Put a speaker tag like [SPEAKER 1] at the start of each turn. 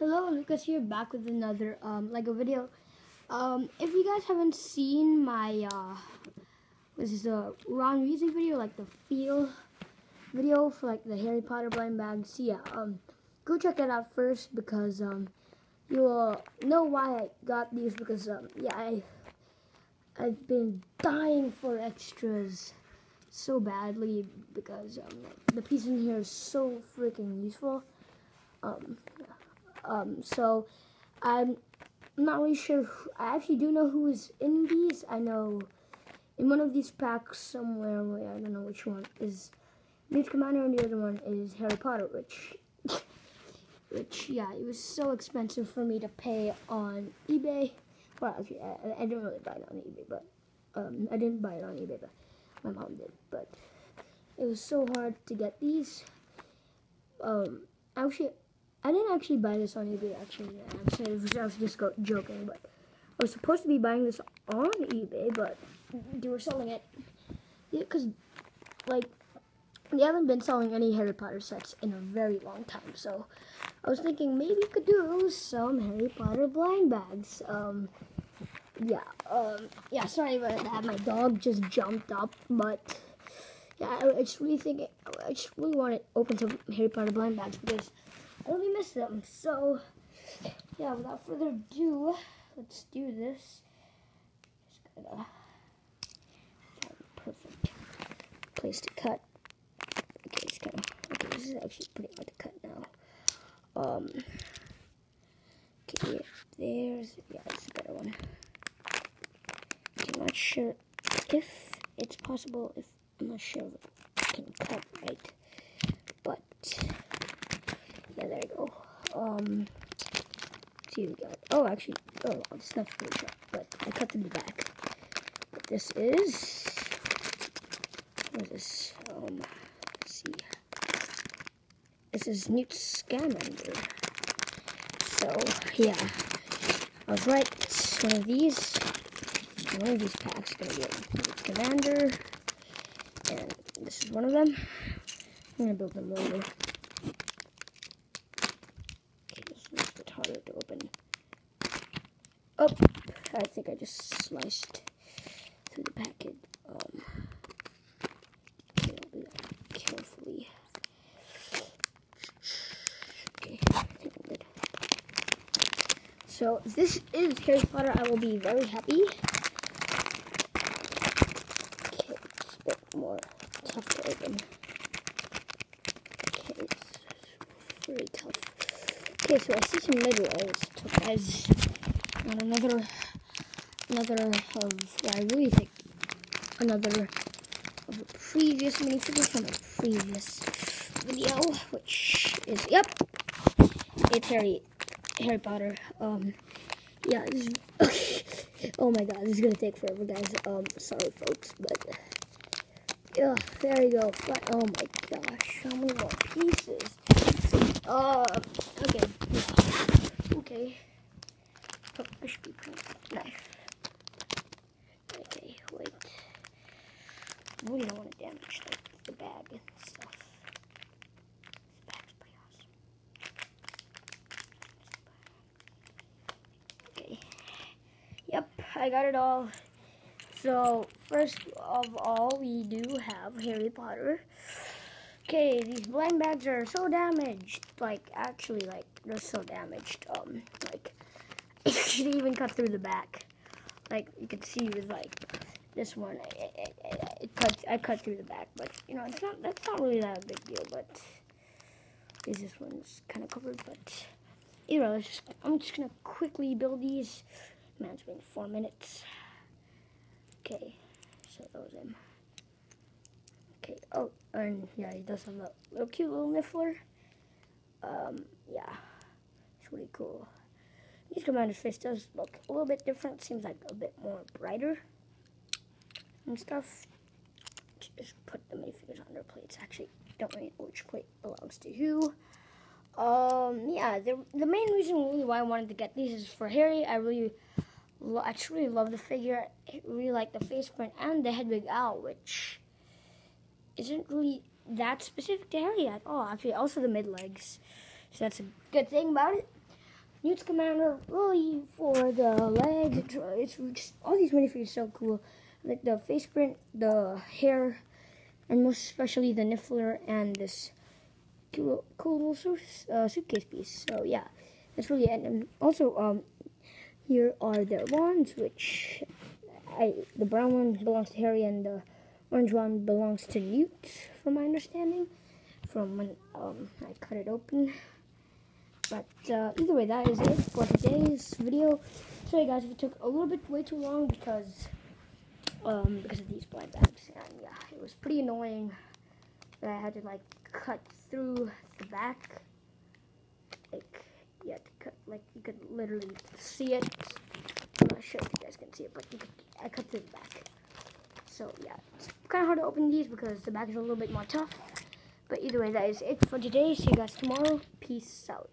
[SPEAKER 1] Hello, Lucas here, back with another Lego video. If you guys haven't seen my this is the Ron Weasley video, like the feel video for like the Harry Potter blind bags. Yeah, go check that out first because you will know why I got these because yeah, I've been dying for extras so badly because the piece in here is so freaking useful. So I'm not really sure. I actually do know who is in these. I know in one of these packs somewhere, I don't know which one, is Newt Commander and the other one is Harry Potter, which yeah, it was so expensive for me to pay on eBay. Well, actually, I didn't really buy it on eBay, but I didn't buy it on eBay, but my mom did. But it was so hard to get these. Actually, I didn't actually buy this on eBay, actually. I was just joking, but I was supposed to be buying this on eBay, but they were selling it. Yeah, because, like, they haven't been selling any Harry Potter sets in a very long time, so I was thinking maybe you could do some Harry Potter blind bags. Yeah, sorry about that. My dog just jumped up, but yeah, I just really want to open some Harry Potter blind bags because I really miss them. So, yeah, without further ado, let's do this. Just gotta find the perfect place to cut. Okay, this is actually pretty hard to cut now. Okay, it's a better one. Okay, I'm not sure if it's possible, I'm not sure if I can cut right, but yeah, there you go. Let's see what we got. Oh, actually, it's not really sharp, but I cut through the back. But this is, what is this? Let's see. This is Newt Scamander. So, yeah, I was right. It's one of these packs is going to be Newt Scamander, and this is one of them. I'm going to build them later. Harder to open. Oh, I think I just sliced through the packet. Okay, I'll do that carefully. Okay, I think I'm good. So, if this is Harry Potter, I will be very happy. Okay, it's a bit more tough to open. Okay, it's very tough. Okay, so I see some midways. So guys, on another of what I really think another of a previous minifigure from a previous video, which is it's Harry Potter. Yeah, this is, oh my god, this is gonna take forever, guys. Sorry folks, but yeah, there you go. Oh my gosh, how many more pieces? Okay. Okay. Oh, I should be putting a knife. Okay, wait. We don't want to damage the bag and stuff. This bag's pretty awesome. Okay. Yep, I got it all. So, first of all, we do have Harry Potter. Okay, these blind bags are so damaged. Actually, they're so damaged. It should even cut through the back. You can see with, this one, I cut through the back. But, that's not really that a big deal. But, this one's kind of covered. But, I'm just going to quickly build these. Man, it's been 4 minutes. Okay, so that was him. Okay, oh, and yeah, he does have a little cute little niffler. Yeah, it's really cool. Newt Commander's face does look a little bit different. Seems like a bit more brighter and stuff. Just put the minifigures on their plates. Actually, don't know which plate belongs to who. Yeah, the main reason really why I wanted to get these is for Harry. I really love the figure. I really like the face print and the Hedwig owl, which isn't really that specific to Harry at all. Actually, also the mid legs. So that's a good thing about it. Newt's Commander, really for the legs. It's all these minifigures are so cool. Like the face print, the hair, and most especially the niffler and this cool little suitcase piece. So yeah, that's really it. And also, here are their wands, which the brown one belongs to Harry and the orange one belongs to Newt, from my understanding, from when I cut it open. But either way, that is it for today's video. Sorry guys if it took a little bit way too long because of these blind bags, and yeah, it was pretty annoying that I had to like cut through the back. Like you had to cut, like you could literally see it. I'm not sure if you guys can see it, but I cut through the back. So yeah, it's kind of hard to open these because the back is a little bit more tough. But either way, that is it for today. See you guys tomorrow. Peace out.